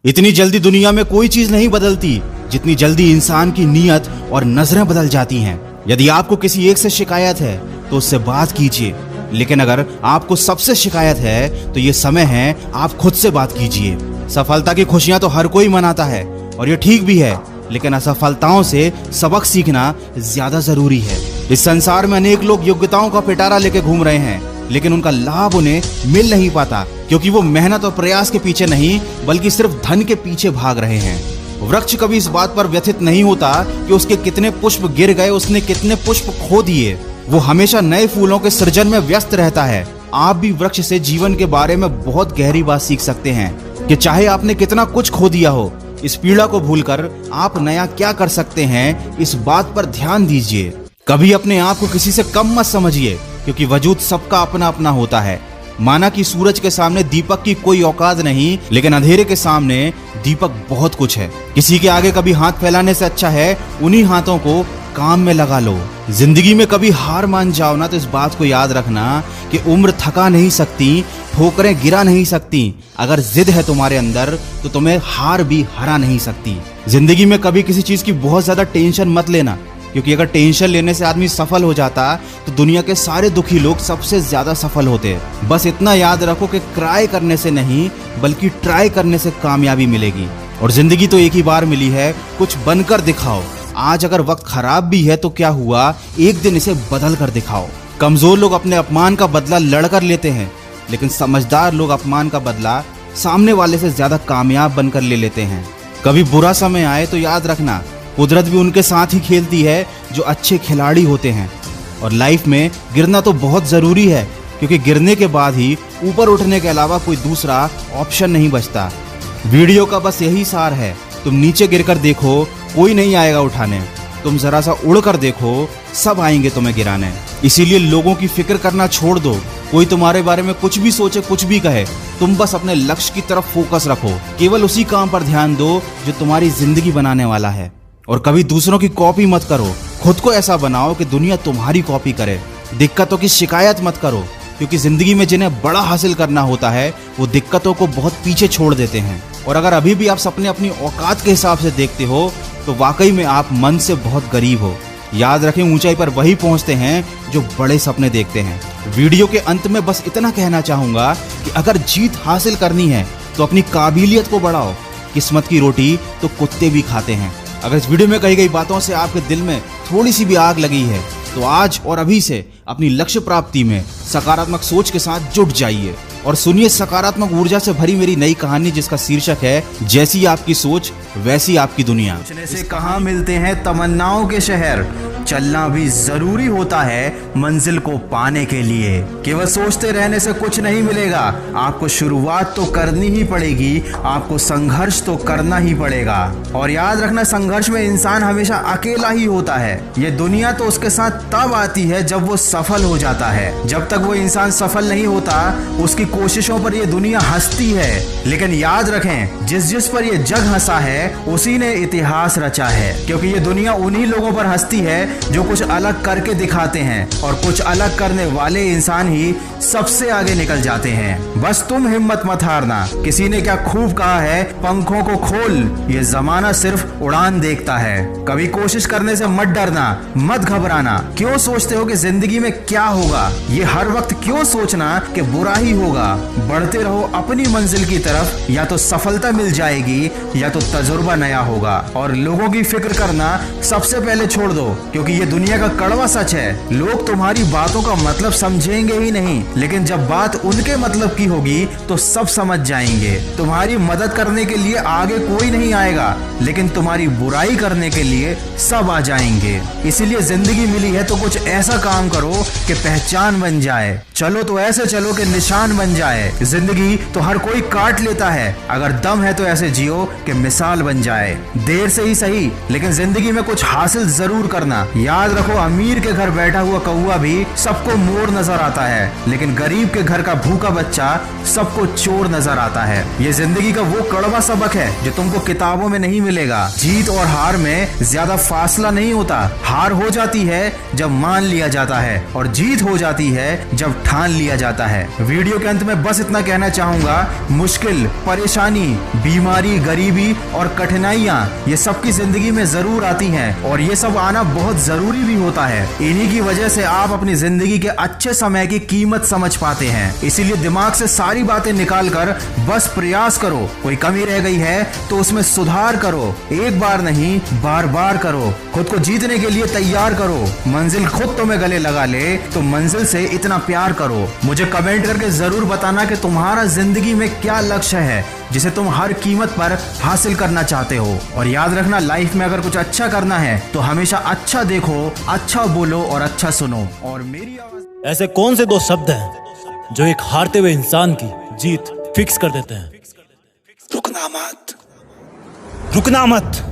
इतनी जल्दी दुनिया में कोई चीज नहीं बदलती जितनी जल्दी इंसान की नीयत और नजरें बदल जाती हैं। यदि आपको किसी एक से शिकायत है तो उससे बात कीजिए, लेकिन अगर आपको सबसे शिकायत है तो ये समय है आप खुद से बात कीजिए। सफलता की खुशियां तो हर कोई मनाता है और ये ठीक भी है, लेकिन असफलताओं से सबक सीखना ज्यादा जरूरी है। इस संसार में अनेक लोग योग्यताओं का पिटारा लेके घूम रहे हैं, लेकिन उनका लाभ उन्हें मिल नहीं पाता क्योंकि वो मेहनत और प्रयास के पीछे नहीं बल्कि सिर्फ धन के पीछे भाग रहे हैं। वृक्ष कभी इस बात पर व्यथित नहीं होता कि उसके कितने पुष्प गिर गए, उसने कितने पुष्प खो दिए। वो हमेशा नए फूलों के सृजन में व्यस्त रहता है। आप भी वृक्ष से जीवन के बारे में बहुत गहरी बात सीख सकते हैं कि चाहे आपने कितना कुछ खो दिया हो, इस पीड़ा को भूलकर आप नया क्या कर सकते हैं, इस बात पर ध्यान दीजिए। कभी अपने आप को किसी से कम मत समझिए क्योंकि वजूद सबका अपना अपना होता है। माना कि सूरज के सामने दीपक की कोई औकात नहीं, लेकिन अंधेरे के सामने दीपक बहुत कुछ है। किसी के आगे कभी हाथ फैलाने से अच्छा है उन्हीं हाथों को काम में लगा लो। जिंदगी में कभी हार मान जाओ ना तो इस बात को याद रखना कि उम्र थका नहीं सकती, ठोकरें गिरा नहीं सकती। अगर जिद है तुम्हारे अंदर तो तुम्हें हार भी हरा नहीं सकती। जिंदगी में कभी किसी चीज की बहुत ज्यादा टेंशन मत लेना, क्योंकि अगर टेंशन लेने से आदमी सफल हो जाता तो दुनिया के सारे दुखी लोग सबसे ज्यादा सफल होते। बस इतना याद रखो कि क्राई करने से नहीं बल्कि ट्राई करने से कामयाबी मिलेगी। और जिंदगी तो एक ही बार मिली है, कुछ बनकर दिखाओ। आज अगर वक्त खराब भी है तो क्या हुआ, एक दिन इसे बदल कर दिखाओ। कमजोर लोग अपने अपमान का बदला लड़कर लेते हैं, लेकिन समझदार लोग अपमान का बदला सामने वाले से ज्यादा कामयाब बनकर ले लेते हैं। कभी बुरा समय आए तो याद रखना कुदरत भी उनके साथ ही खेलती है जो अच्छे खिलाड़ी होते हैं। और लाइफ में गिरना तो बहुत जरूरी है, क्योंकि गिरने के बाद ही ऊपर उठने के अलावा कोई दूसरा ऑप्शन नहीं बचता। वीडियो का बस यही सार है, तुम नीचे गिरकर देखो कोई नहीं आएगा उठाने, तुम जरा सा उड़कर देखो सब आएंगे तुम्हें गिराने। इसीलिए लोगों की फिक्र करना छोड़ दो। कोई तुम्हारे बारे में कुछ भी सोचे, कुछ भी कहे, तुम बस अपने लक्ष्य की तरफ फोकस रखो। केवल उसी काम पर ध्यान दो जो तुम्हारी जिंदगी बनाने वाला है। और कभी दूसरों की कॉपी मत करो, खुद को ऐसा बनाओ कि दुनिया तुम्हारी कॉपी करे। दिक्कतों की शिकायत मत करो, क्योंकि जिंदगी में जिन्हें बड़ा हासिल करना होता है वो दिक्कतों को बहुत पीछे छोड़ देते हैं। और अगर अभी भी आप सपने अपनी औकात के हिसाब से देखते हो तो वाकई में आप मन से बहुत गरीब हो। याद रखें, ऊंचाई पर वही पहुंचते हैं जो बड़े सपने देखते हैं। वीडियो के अंत में बस इतना कहना चाहूंगा कि अगर जीत हासिल करनी है तो अपनी काबिलियत को बढ़ाओ। किस्मत की रोटी तो कुत्ते भी खाते हैं। अगर इस वीडियो में कही गई बातों से आपके दिल में थोड़ी सी भी आग लगी है तो आज और अभी से अपनी लक्ष्य प्राप्ति में सकारात्मक सोच के साथ जुट जाइए और सुनिए सकारात्मक ऊर्जा से भरी मेरी नई कहानी, जिसका शीर्षक है जैसी आपकी सोच वैसी आपकी दुनिया। सोचने से कहाँ मिलते हैं तमन्नाओं के शहर, चलना भी जरूरी होता है मंजिल को पाने के लिए। केवल सोचते रहने से कुछ नहीं मिलेगा, आपको शुरुआत तो करनी ही पड़ेगी, आपको संघर्ष तो करना ही पड़ेगा। और याद रखना, संघर्ष में इंसान हमेशा अकेला ही होता है। ये दुनिया तो उसके साथ तब आती है जब वो सफल हो जाता है। जब तक वो इंसान सफल नहीं होता उसकी कोशिशों पर ये दुनिया हंसती है। लेकिन याद रखें, जिस पर ये जग हंसा है उसी ने इतिहास रचा है, क्योंकि ये दुनिया उन्हीं लोगों पर हंसती है जो कुछ अलग करके दिखाते हैं, और कुछ अलग करने वाले इंसान ही सबसे आगे निकल जाते हैं। बस तुम हिम्मत मत हारना। किसी ने क्या खूब कहा है, पंखों को खोल, ये जमाना सिर्फ उड़ान देखता है। कभी कोशिश करने से मत डरना, मत घबराना। क्यों सोचते हो कि जिंदगी में क्या होगा, ये हर वक्त क्यों सोचना कि बुरा ही होगा। बढ़ते रहो अपनी मंजिल की तरफ, या तो सफलता मिल जाएगी या तो तजुर्बा नया होगा। और लोगों की फिक्र करना सबसे पहले छोड़ दो, क्योंकि ये दुनिया का कड़वा सच है। लोग तुम्हारी बातों का मतलब समझेंगे ही नहीं, लेकिन जब बात उनके मतलब की होगी तो सब समझ जाएंगे। तुम्हारी मदद करने के लिए आगे कोई नहीं आएगा, लेकिन तुम्हारी बुराई करने के लिए सब आ जाएंगे। इसीलिए जिंदगी मिली है तो कुछ ऐसा काम करो कि पहचान बन जाए। चलो तो ऐसे चलो कि निशान बन जाए। जिंदगी तो हर कोई काट लेता है, अगर दम है तो ऐसे जियो कि मिसाल बन जाए। देर से ही सही, लेकिन जिंदगी में कुछ हासिल जरूर करना। याद रखो, अमीर के घर बैठा हुआ कौवा भी सबको मोर नजर आता है, लेकिन गरीब के घर का भूखा बच्चा सबको चोर नजर आता है। ये जिंदगी का वो कड़वा सबक है जो तुमको किताबों में नहीं मिलेगा। जीत और हार में ज्यादा फासला नहीं होता। हार हो जाती है जब मान लिया जाता है, और जीत हो जाती है जब ठान लिया जाता है। वीडियो के अंत अंत में बस इतना कहना चाहूंगा, मुश्किल, परेशानी, बीमारी, गरीबी और कठिनाइयाँ ये सबकी जिंदगी में जरूर आती हैं और ये सब आना बहुत जरूरी भी होता है। इन्हीं की वजह से आप अपनी जिंदगी के अच्छे समय की कीमत समझ पाते हैं। इसीलिए दिमाग से सारी बातें निकाल कर बस प्रयास करो। कोई कमी रह गई है तो उसमें सुधार करो। एक बार नहीं, बार बार करो। खुद को जीतने के लिए तैयार करो। मंजिल खुद तुम्हें गले लगा ले तो मंजिल से इतना प्यार करो। मुझे कमेंट करके जरूर बताना कि तुम्हारा जिंदगी में क्या लक्ष्य है जिसे तुम हर कीमत पर हासिल करना चाहते हो। और याद रखना, लाइफ में अगर कुछ अच्छा करना है तो हमेशा अच्छा देखो, अच्छा बोलो और अच्छा सुनो। और मेरी आवाज ऐसे कौन से दो शब्द हैं जो एक हारते हुए इंसान की जीत फिक्स कर देते हैं? रुकना मत, रुकना मत।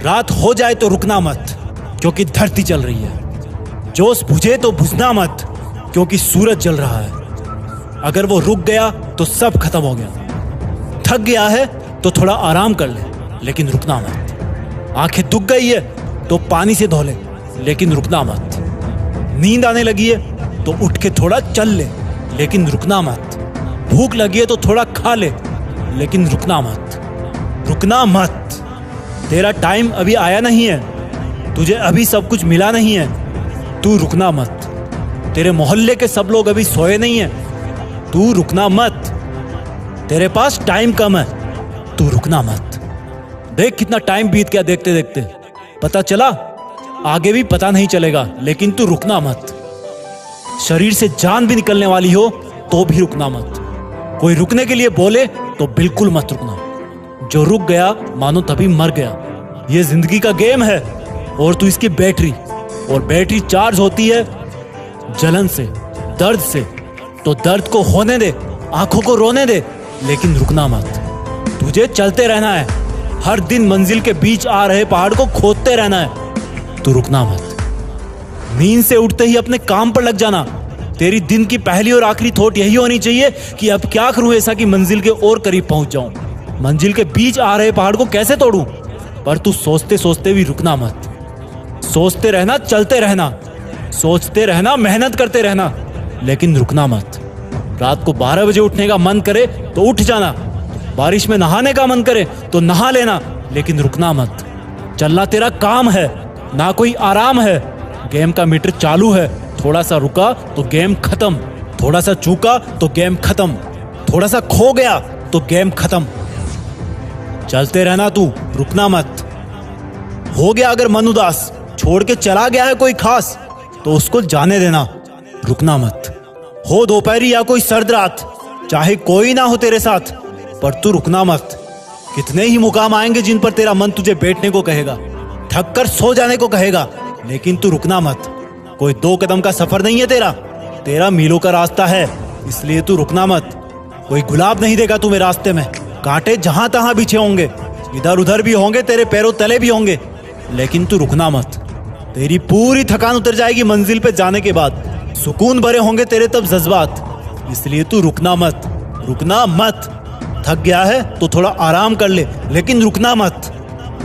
रात हो जाए तो रुकना मत, क्योंकि धरती चल रही है। जोश बुझे तो बुझना मत, क्योंकि सूरज जल रहा है। अगर वो रुक गया तो सब खत्म हो गया। थक गया है तो थोड़ा आराम कर ले, लेकिन रुकना मत। आंखें दुख गई है तो पानी से धो ले, लेकिन रुकना मत। नींद आने लगी है तो उठ के थोड़ा चल ले, लेकिन रुकना मत। भूख लगी है तो थोड़ा खा ले, लेकिन रुकना मत। रुकना मत। तेरा टाइम अभी आया नहीं है, तुझे अभी सब कुछ मिला नहीं है, तू रुकना मत। तेरे मोहल्ले के सब लोग अभी सोए नहीं हैं, तू रुकना मत। तेरे पास टाइम कम है, तू रुकना मत। देख कितना टाइम बीत गया देखते देखते। पता चला? आगे भी पता नहीं चलेगा, लेकिन तू रुकना मत। शरीर से जान भी निकलने वाली हो तो भी रुकना मत। कोई रुकने के लिए बोले तो बिल्कुल मत रुकना। जो रुक गया मानो तभी मर गया। ये जिंदगी का गेम है और तू इसकी बैटरी, और बैटरी चार्ज होती है जलन से, दर्द से। तो दर्द को होने दे, आंखों को रोने दे, लेकिन रुकना मत। तुझे चलते रहना है। हर दिन मंजिल के बीच आ रहे पहाड़ को खोदते रहना है, तो रुकना मत। नींद से उठते ही अपने काम पर लग जाना। तेरी दिन की पहली और आखिरी थॉट यही होनी चाहिए कि अब क्या करूं ऐसा कि मंजिल के और करीब पहुंच जाऊं। मंजिल के बीच आ रहे पहाड़ को कैसे तोड़ूं? पर तू सोचते सोचते भी रुकना मत। सोचते रहना, चलते रहना, सोचते रहना, मेहनत करते रहना, लेकिन रुकना मत। रात को 12 बजे उठने का मन करे तो उठ जाना। बारिश में नहाने का मन करे तो नहा लेना, लेकिन रुकना मत। चलना तेरा काम है, ना कोई आराम है। गेम का मीटर चालू है, थोड़ा सा रुका तो गेम खत्म। थोड़ा सा चूका तो गेम खत्म। थोड़ा सा खो गया तो गेम खत्म। चलते रहना तू, रुकना मत। हो गया अगर मन उदास, छोड़ के चला गया है कोई खास, तो उसको जाने देना, रुकना मत। हो दोपहरी या कोई सर्द रात, चाहे कोई ना हो तेरे साथ, पर तू रुकना मत। कितने ही मुकाम आएंगे जिन पर तेरा मन तुझे बैठने को कहेगा, थक कर सो जाने को कहेगा, लेकिन तू रुकना मत। कोई 2 कदम का सफर नहीं है तेरा मीलों का रास्ता है, इसलिए तू रुकना मत। कोई गुलाब नहीं देगा तुम्हें रास्ते में, कांटे जहां तहां बिछे होंगे, इधर उधर भी होंगे, तेरे पैरों तले भी होंगे, लेकिन तू रुकना मत। तेरी पूरी थकान उतर जाएगी मंजिल पे जाने के बाद, सुकून भरे होंगे तेरे तब जज्बात, इसलिए तू रुकना मत। रुकना मत। थक गया है तो थोड़ा आराम कर ले, लेकिन रुकना मत।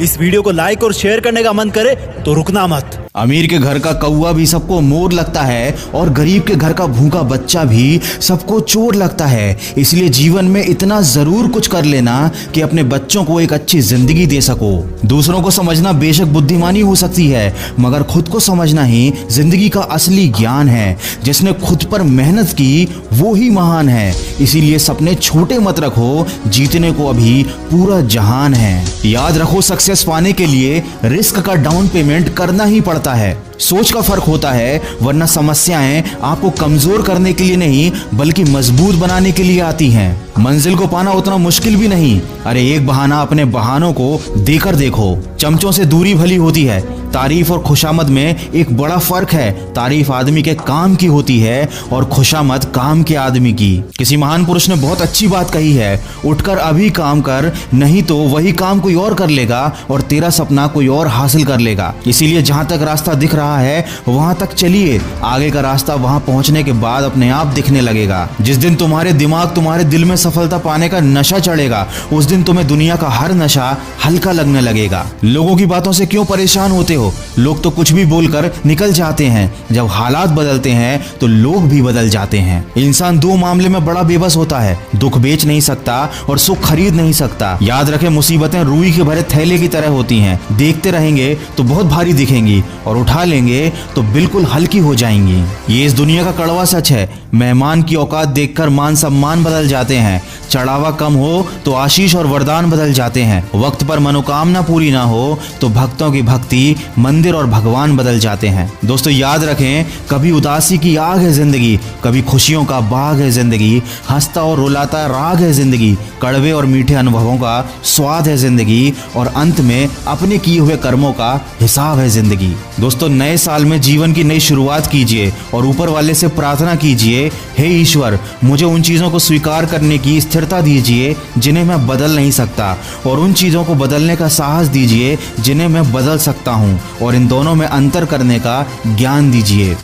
इस वीडियो को लाइक और शेयर करने का मन करे तो रुकना मत। अमीर के घर का कौवा भी सबको मोर लगता है और गरीब के घर का भूखा बच्चा भी सबको चोर लगता है। इसलिए जीवन में इतना जरूर कुछ कर लेना कि अपने बच्चों को एक अच्छी जिंदगी दे सको। दूसरों को समझना बेशक बुद्धिमानी हो सकती है, मगर खुद को समझना ही जिंदगी का असली ज्ञान है। जिसने खुद पर मेहनत की वो ही महान है। इसीलिए सपने छोटे मत रखो, जीतने को अभी पूरा जहान है। याद रखो, सक्सेस पाने के लिए रिस्क का डाउन पेमेंट करना ही पड़ता है। सोच का फर्क होता है, वरना समस्याएं आपको कमजोर करने के लिए नहीं बल्कि मजबूत बनाने के लिए आती हैं। मंजिल को पाना उतना मुश्किल भी नहीं। अरे एक बहाना अपने बहानों को देकर देखो। चमचों से दूरी भली होती है। तारीफ और खुशामद में एक बड़ा फर्क है। तारीफ आदमी के काम की होती है और खुशामद काम के आदमी की। किसी महान पुरुष ने बहुत अच्छी बात कही है, उठकर अभी काम कर, नहीं तो वही काम कोई और कर लेगा और तेरा सपना कोई और हासिल कर लेगा। इसीलिए जहां तक रास्ता दिख रहा रहा है वहां तक चलिए। आगे का रास्ता वहां पहुंचने के बाद अपने आप दिखने लगेगा। जिस दिन तुम्हारे दिमाग तुम्हारे दिल में सफलता पाने का नशा चढ़ेगा, उस दिन तुम्हें दुनिया का हर नशा हल्का लगने लगेगा। लोगों की बातों से क्यों परेशान होते हो? लोग तो कुछ भी बोलकर निकल जाते हैं। जब हालात बदलते हैं तो लोग भी बदल जाते हैं। इंसान दो मामले में बड़ा बेबस होता है, दुख बेच नहीं सकता और सुख खरीद नहीं सकता। याद रखें, मुसीबतें रुई के भरे थैले की तरह होती हैं। देखते रहेंगे तो बहुत भारी दिखेंगी और उठा लेंगे तो बिल्कुल हल्की हो जाएंगी। ये इस दुनिया का कड़वा सच है। मेहमान की औकात देखकर मान सम्मान बदल जाते हैं। चढ़ावा कम हो तो आशीष और वरदान बदल जाते हैं। वक्त पर मनोकामना पूरी ना हो तो भक्तों की भक्ति, मंदिर और भगवान बदल जाते हैं। दोस्तों याद रखें, कभी उदासी की आग है जिंदगी, कभी खुशियों का बाग है जिंदगी। हंसता और रुलाता राग है जिंदगी, कड़वे और मीठे अनुभवों का स्वाद है जिंदगी और अंत में अपने किए हुए कर्मों का हिसाब है जिंदगी। दोस्तों नए साल में जीवन की नई शुरुआत कीजिए और ऊपर वाले से प्रार्थना कीजिए, हे ईश्वर, मुझे उन चीजों को स्वीकार करने की स्थिरता दीजिए जिन्हें मैं बदल नहीं सकता, और उन चीजों को बदलने का साहस दीजिए जिन्हें मैं बदल सकता हूं, और इन दोनों में अंतर करने का ज्ञान दीजिए।